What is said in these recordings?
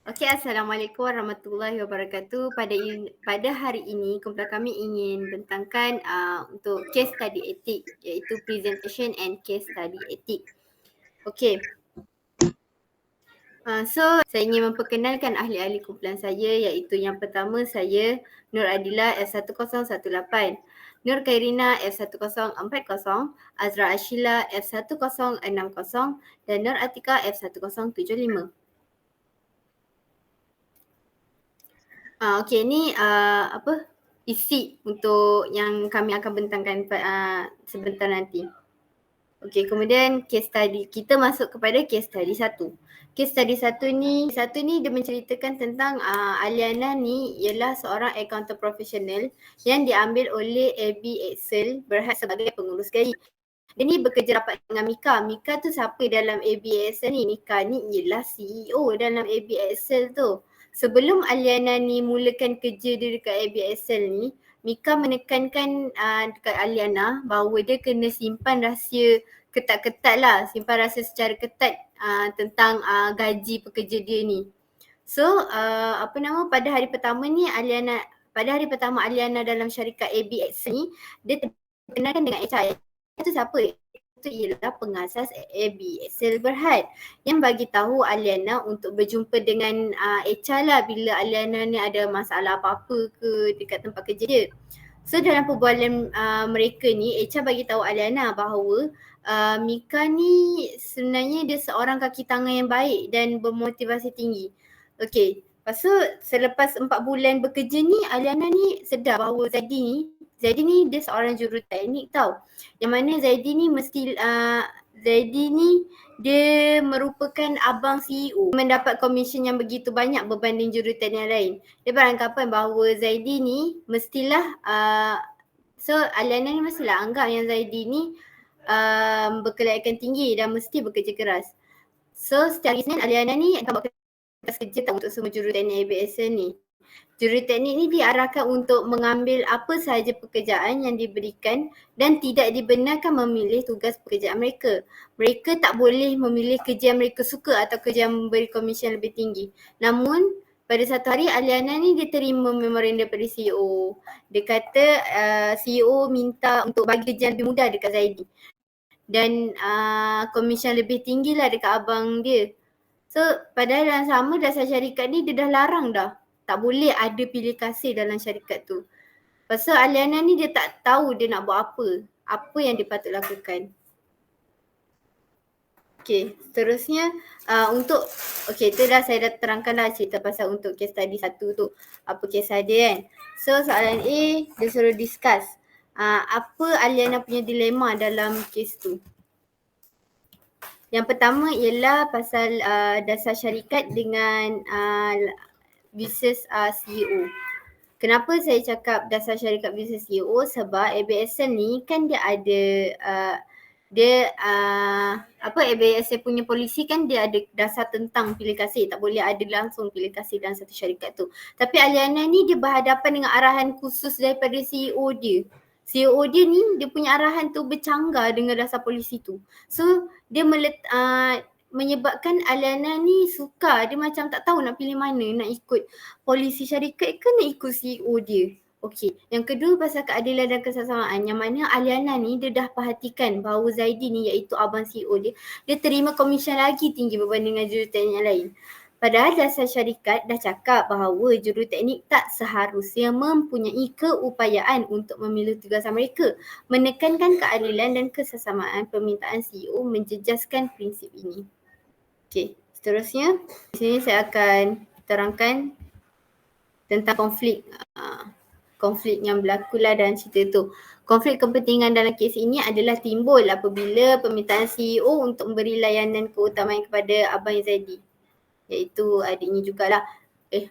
Okey, Assalamualaikum warahmatullahi wabarakatuh. Pada hari ini kumpulan kami ingin bentangkan untuk case study etik, iaitu presentation and case study etik. Okey. Saya ingin memperkenalkan ahli-ahli kumpulan saya, iaitu yang pertama saya Nur Adila F1018, Nur Khairina F1040, Azra Ashila F1060 dan Nur Atika F1075. Okey, ni isi untuk yang kami akan bentangkan sebentar nanti. Okey, kemudian case study. Kita masuk kepada case study 1. Case study satu ni dia menceritakan tentang Aliana ni ialah seorang accountant profesional yang diambil oleh AB Excel Berhad sebagai pengurus gaji. Dia ni bekerja rapat dengan Mika. Mika tu siapa dalam AB Excel ni? Mika ni ialah CEO dalam AB Excel tu. Sebelum Aliana ni mulakan kerja dia dekat ABSL ni, Mika menekankan dekat Aliana bahawa dia kena simpan rahsia ketat-ketat lah, simpan rahsia secara ketat tentang gaji pekerja dia ni. So, pada hari pertama Aliana dalam syarikat ABX ni, dia terkenalkan dengan HR. Itu siapa? Itu ialah pengasas AB Excel Berhad yang bagi tahu Aliana untuk berjumpa dengan HR lah bila Aliana ni ada masalah apa-apa ke dekat tempat kerja dia. So dalam perbualan mereka ni, HR bagi tahu Aliana bahawa Mika ni sebenarnya dia seorang kaki tangan yang baik dan bermotivasi tinggi. Okey, lepas tu selepas 4 bulan bekerja ni, Aliana ni sedar bahawa Zaidi ni dia seorang juruteknik tau. Yang mana Zaidi ni dia merupakan abang CEO, mendapat komisen yang begitu banyak berbanding juruteknik yang lain. Dia beranggapan bahawa Zaidi ni mestilah Aliana ni mestilah anggap yang Zaidi ni berkelayakan tinggi dan mesti bekerja keras. So setiap hari Isnin Aliana ni akan buat kerja untuk semua juruteknik ABSN ni. Juruteknik ni diarahkan untuk mengambil apa sahaja pekerjaan yang diberikan dan tidak dibenarkan memilih tugas pekerjaan mereka. Mereka tak boleh memilih kerja yang mereka suka atau kerja yang memberi komisen lebih tinggi. Namun pada satu hari Aliana ni dia terima memorandum daripada CEO. Dia kata CEO minta untuk bagi kerja lebih mudah dekat Zaidi. Dan komisen lebih tinggi lah dekat abang dia. So padahal yang sama dasar syarikat ni dia dah larang dah. Tak boleh ada pilih kasih dalam syarikat tu. Pasal Aliana ni dia tak tahu dia nak buat apa. Apa yang dia patut lakukan. Okey, seterusnya itu dah saya dah terangkan lah cerita pasal untuk case study 1 tu. Apa case study kan. So soalan A dia suruh discuss. Apa Aliana punya dilema dalam case tu. Yang pertama ialah pasal dasar syarikat dengan business CEO. Kenapa saya cakap dasar syarikat business CEO? Sebab ABSL ni kan dia ada ABSL punya polisi kan dia ada dasar tentang pilih kasih. Tak boleh ada langsung pilih kasih dalam satu syarikat tu. Tapi Aliana ni dia berhadapan dengan arahan khusus daripada CEO dia. CEO dia ni dia punya arahan tu bercanggah dengan dasar polisi tu. So dia menyebabkan Aliana ni sukar, dia macam tak tahu nak pilih mana, nak ikut polisi syarikat ke nak ikut CEO dia. Okey, yang kedua pasal keadilan dan kesesamaan yang mana Aliana ni dia dah perhatikan bahawa Zaidi ni iaitu abang CEO dia terima komisen lagi tinggi berbanding dengan juruteknik yang lain. Padahal dasar syarikat dah cakap bahawa juruteknik tak seharusnya mempunyai keupayaan untuk memilih tugasan mereka. Menekankan keadilan dan kesesamaan permintaan CEO menjejaskan prinsip ini. Okey, seterusnya di sini saya akan terangkan tentang konflik yang berlakulah dalam cerita tu. Konflik kepentingan dalam kes ini adalah timbul apabila permintaan CEO untuk memberi layanan keutamaan kepada Abang Zaidi, iaitu adiknya jugalah,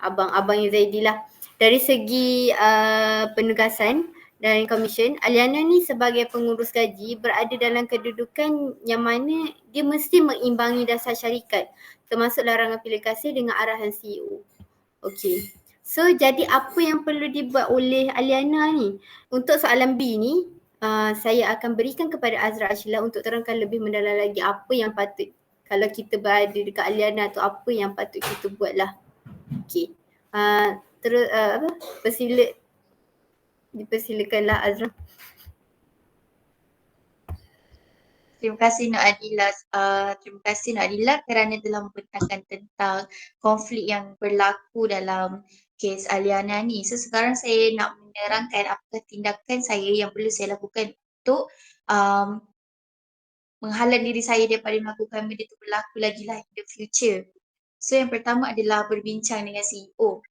abang Zaidi lah. Dari segi penugasan dan komisen, Aliana ni sebagai pengurus gaji berada dalam kedudukan yang mana dia mesti mengimbangi dasar syarikat, termasuk larangan pilih kasih dengan arahan CEO. Okey. So jadi apa yang perlu dibuat oleh Aliana ni? Untuk soalan B ni, saya akan berikan kepada Azra Ashila untuk terangkan lebih mendalam lagi apa yang patut kalau kita berada dekat Aliana tu, apa yang patut kita buat lah. Okey. Terus apa? Dipersilakanlah Azra. Terima kasih Nak Adila. Terima kasih Nak Adila kerana telah membentangkan tentang konflik yang berlaku dalam kes Aliana ni. So sekarang saya nak menerangkan apakah tindakan saya yang perlu saya lakukan untuk menghalang diri saya daripada melakukan benda itu berlaku lagi lah in the future. So yang pertama adalah berbincang dengan CEO.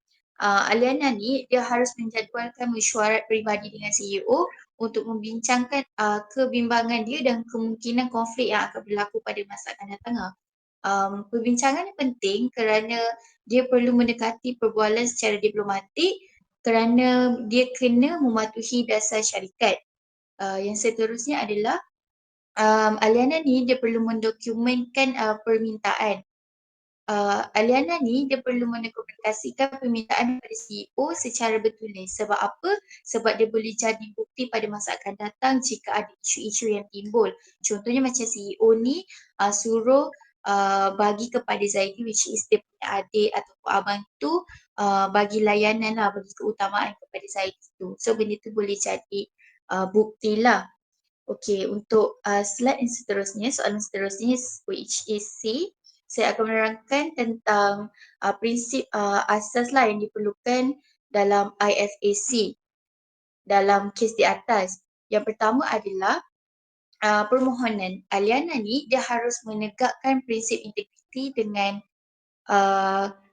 Aliana ni dia harus menjadualkan mesyuarat peribadi dengan CEO untuk membincangkan kebimbangan dia dan kemungkinan konflik yang akan berlaku pada masa akan datang. Perbincangan ni penting kerana dia perlu mendekati perbualan secara diplomatik kerana dia kena mematuhi dasar syarikat. Yang seterusnya adalah Aliana ni dia perlu mendokumenkan permintaan. Aliana ni dia perlu mendokumentasikan permintaan kepada CEO secara bertulis. Sebab apa? Sebab dia boleh jadi bukti pada masa akan datang jika ada isu-isu yang timbul. Contohnya macam CEO ni suruh bagi kepada Zaidi, which is dia punya adik ataupun abang tu, bagi layanan lah, bagi keutamaan kepada Zaidi tu. So benda tu boleh jadi bukti lah. Okey, untuk slide yang seterusnya, soalan seterusnya which is C, saya akan menerangkan tentang prinsip asas lah yang diperlukan dalam IFAC dalam kes di atas. Yang pertama adalah permohonan. Aliana ni dia harus menegakkan prinsip integriti dengan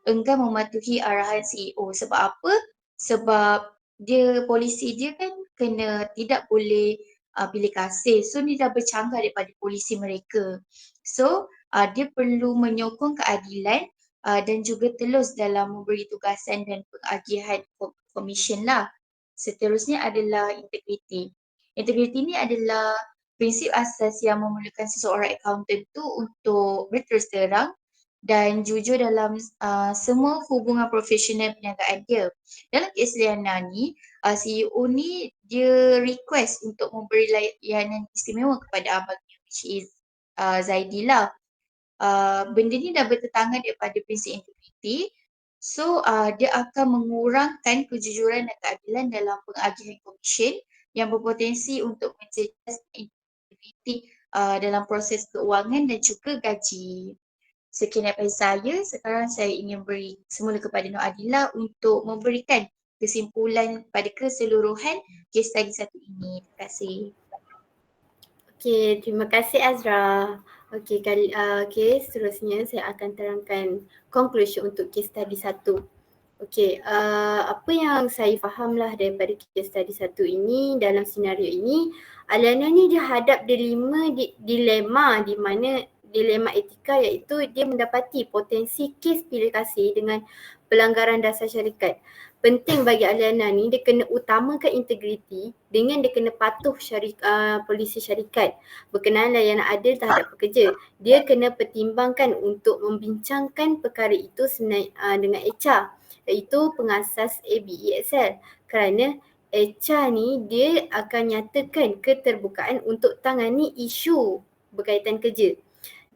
enggan mematuhi arahan CEO. Sebab apa? Sebab polisi dia kan kena tidak boleh pilih kasih. So dia dah bercanggah daripada polisi mereka. So dia perlu menyokong keadilan dan juga telus dalam memberi tugasan dan pengagihan komisen lah. Seterusnya adalah integriti. Integriti ni adalah prinsip asas yang memerlukan seseorang accountant tu untuk berterus terang dan jujur dalam semua hubungan profesional perniagaan dia. Dalam kes Liana ni, CEO ni dia request untuk memberi layanan istimewa kepada abangnya, which is Zaidi lah. Benda ni dah bertentangan daripada prinsip integriti. So dia akan mengurangkan kejujuran dan keadilan dalam pengagihan komisen yang berpotensi untuk menjejas integriti dalam proses keuangan dan juga gaji. Sekian daripada saya. Sekarang saya ingin beri semula kepada Nur Adila untuk memberikan kesimpulan pada keseluruhan kes study satu ini. Terima kasih. Okey, terima kasih Azra. Okey, seterusnya saya akan terangkan conclusion untuk kes study 1. Okey, apa yang saya fahamlah daripada kes study 1 ini, dalam senario ini, Aliana ni dia hadap di 5 dilema, di mana dilema etika iaitu dia mendapati potensi kes pilih kasih dengan pelanggaran dasar syarikat. Penting bagi Aliana ni dia kena utamakan integriti dengan dia kena patuh polisi syarikat berkenaan layanan adil terhadap pekerja. Dia kena pertimbangkan untuk membincangkan perkara itu dengan HR iaitu pengasas ABEXL kerana HR ni dia akan nyatakan keterbukaan untuk tangani isu berkaitan kerja.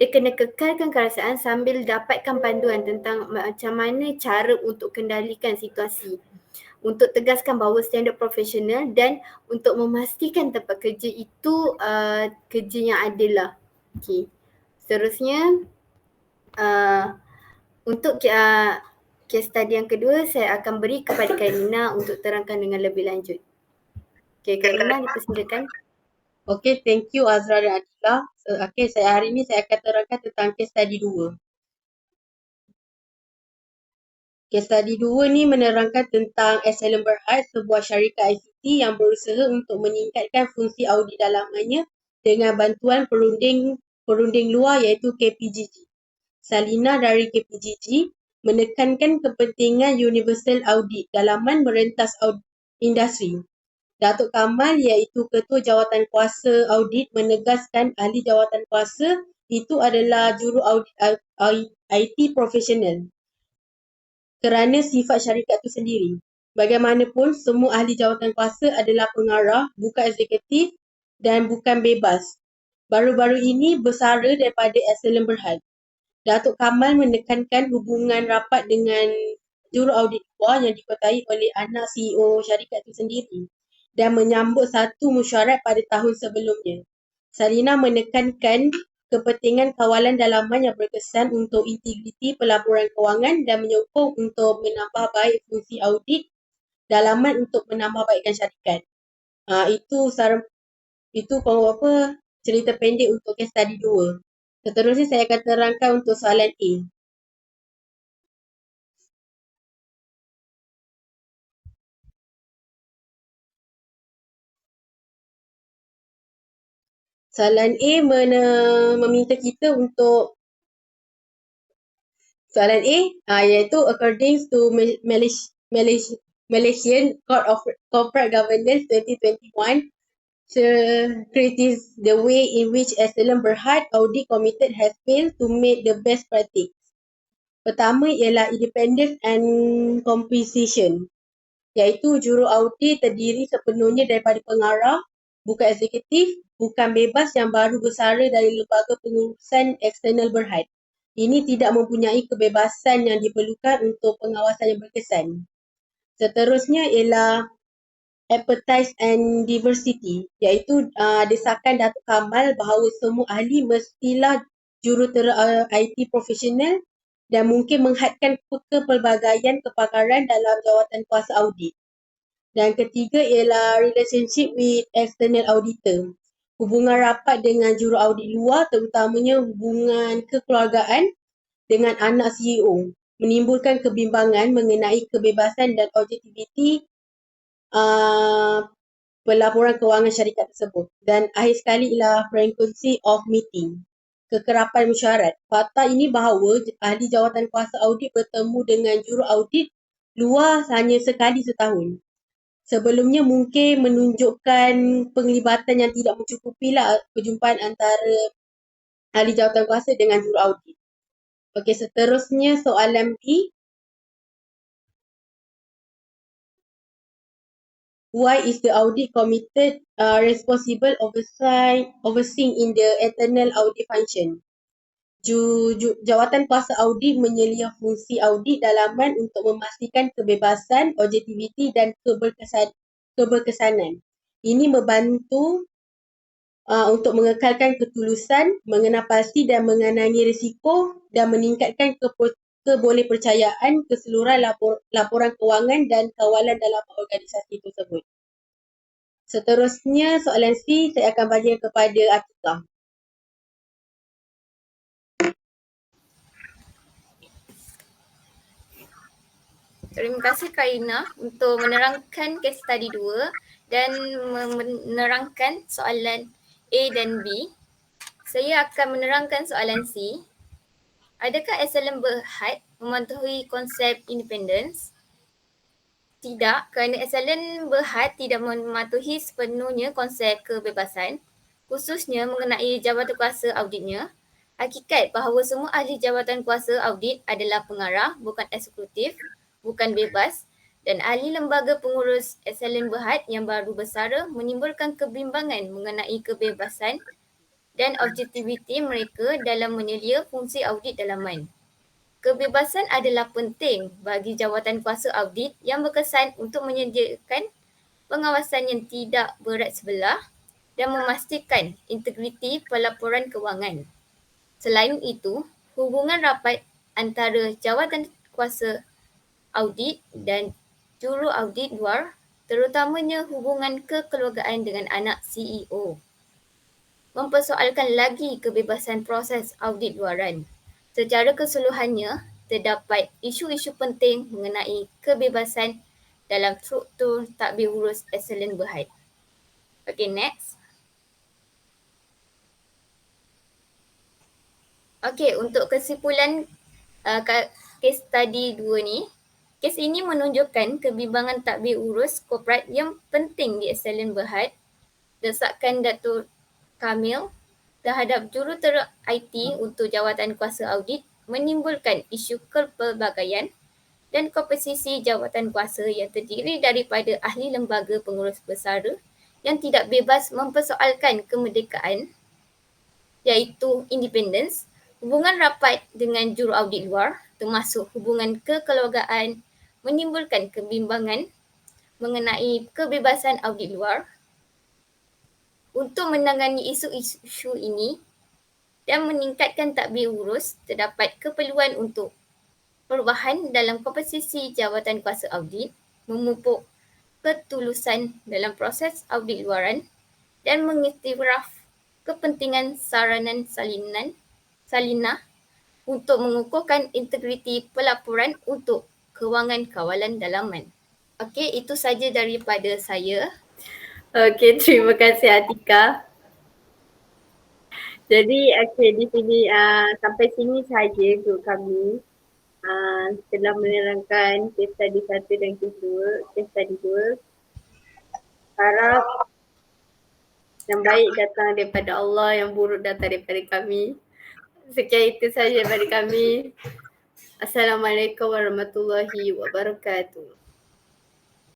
Dia kena kekalkan kerasaan sambil dapatkan panduan tentang macam mana cara untuk kendalikan situasi. Untuk tegaskan bahawa standard profesional dan untuk memastikan tempat kerja itu kerja yang adil lah. Okay. Seterusnya, untuk kes study yang kedua, saya akan beri kepada Karina untuk terangkan dengan lebih lanjut. Okay, Karina dipersilakan. Okay, thank you Azra dan Adila. Okay, hari ini saya akan terangkan tentang case study 2. Case study 2 ni menerangkan tentang Epsilon Berhad, sebuah syarikat ICT yang berusaha untuk meningkatkan fungsi audit dalamannya dengan bantuan perunding luar iaitu KPGG. Salina dari KPGG menekankan kepentingan universal audit dalaman merentas industri. Datuk Kamal iaitu Ketua Jawatan Kuasa Audit menegaskan ahli jawatan kuasa itu adalah juru audit IT profesional kerana sifat syarikat itu sendiri. Bagaimanapun, semua ahli jawatan kuasa adalah pengarah, bukan eksekutif dan bukan bebas. Baru-baru ini bersara daripada Epsilon Berhad. Datuk Kamal menekankan hubungan rapat dengan juru audit luar yang dikuasai oleh anak CEO syarikat itu sendiri dan menyambut satu mesyuarat pada tahun sebelumnya. Sarina menekankan kepentingan kawalan dalaman yang berkesan untuk integriti pelaporan kewangan dan menyokong untuk menambah baik fungsi audit dalaman untuk menambah baikkan syarikat. Itu cerita pendek untuk case study 2. Seterusnya saya akan terangkan untuk soalan A. Soalan A meminta kita untuk soalan A iaitu according to Malaysian Code of Corporate Governance 2021 criticizes the way in which Estelan Berhad Audit Committee has failed to meet the best practice. Pertama ialah independence and composition, iaitu juru audit terdiri sepenuhnya daripada pengarah, bukan eksekutif, bukan bebas yang baru bersara dari lembaga pengurusan eksternal Berhad. Ini tidak mempunyai kebebasan yang diperlukan untuk pengawasan yang berkesan. Seterusnya ialah expertise and diversity, iaitu desakan Datuk Kamal bahawa semua ahli mestilah jurutera IT profesional dan mungkin menghadkan kepelbagaian kepakaran dalam jawatan kuasa audit. Dan ketiga ialah relationship with external auditor. Hubungan rapat dengan juru audit luar, terutamanya hubungan kekeluargaan dengan anak CEO, menimbulkan kebimbangan mengenai kebebasan dan objektiviti pelaporan kewangan syarikat tersebut. Dan akhir sekali ialah frequency of meeting, kekerapan mesyuarat. Fakta ini bahawa ahli jawatan kuasa audit bertemu dengan juru audit luar hanya sekali setahun. Sebelumnya mungkin menunjukkan penglibatan yang tidak mencukupi perjumpaan antara ahli jawatan kuasa dengan juru audit. Okey, seterusnya soalan B. Why is the audit committee responsible overseeing in the internal audit function? Jawatan kuasa audit menyelia fungsi audit dalaman untuk memastikan kebebasan, objektiviti dan keberkesanan. Ini membantu untuk mengekalkan ketulusan, mengenapasi dan mengenangi risiko dan meningkatkan kebolehpercayaan keseluruhan laporan kewangan dan kawalan dalam organisasi tersebut. Seterusnya soalan C saya akan bagi kepada Atikah. Terima kasih Karina untuk menerangkan case study 2 dan menerangkan soalan A dan B. Saya akan menerangkan soalan C. Adakah Estelan Berhad mematuhi konsep independence? Tidak, kerana Estelan Berhad tidak mematuhi sepenuhnya konsep kebebasan, khususnya mengenai jabatan kuasa auditnya. Hakikat bahawa semua ahli jabatan kuasa audit adalah pengarah, bukan eksekutif, bukan bebas, dan ahli lembaga pengurus Estelan Berhad yang baru bersara menimbulkan kebimbangan mengenai kebebasan dan objektiviti mereka dalam menyelia fungsi audit dalaman. Kebebasan adalah penting bagi jawatan kuasa audit yang berkesan untuk menyediakan pengawasan yang tidak berat sebelah dan memastikan integriti pelaporan kewangan. Selain itu, hubungan rapat antara jawatan kuasa audit dan juru audit luar, terutamanya hubungan kekeluargaan dengan anak CEO, mempersoalkan lagi kebebasan proses audit luaran. Secara keseluruhannya, terdapat isu-isu penting mengenai kebebasan dalam struktur tadbir urus Estelan Berhad. Okay, next. Okay, untuk kesimpulan case study 2 ni, kes ini menunjukkan kebimbangan tadbir urus korporat yang penting di Estelan Berhad, desakan Datuk Kamil terhadap jurutera IT untuk jawatan kuasa audit menimbulkan isu kepelbagaian dan komposisi jawatan kuasa yang terdiri daripada ahli lembaga pengurus bersara yang tidak bebas mempersoalkan kemerdekaan, iaitu independence, hubungan rapat dengan juru audit luar, termasuk hubungan kekeluargaan, menimbulkan kebimbangan mengenai kebebasan audit luar. Untuk menangani isu-isu ini dan meningkatkan tadbir urus, terdapat keperluan untuk perubahan dalam komposisi jawatan kuasa audit, memupuk ketulusan dalam proses audit luaran dan mengiktiraf kepentingan saranan salinah untuk mengukuhkan integriti pelaporan untuk kewangan kawalan dalaman. Okey, itu saja daripada saya. Okey, terima kasih Atika. Jadi di sini sampai sini saja grup kami. Telah menerangkan kes study 1 dan kes study 2. Harap yang baik datang daripada Allah, yang buruk datang daripada kami. Sekian itu saja daripada kami. Assalamualaikum warahmatullahi wabarakatuh.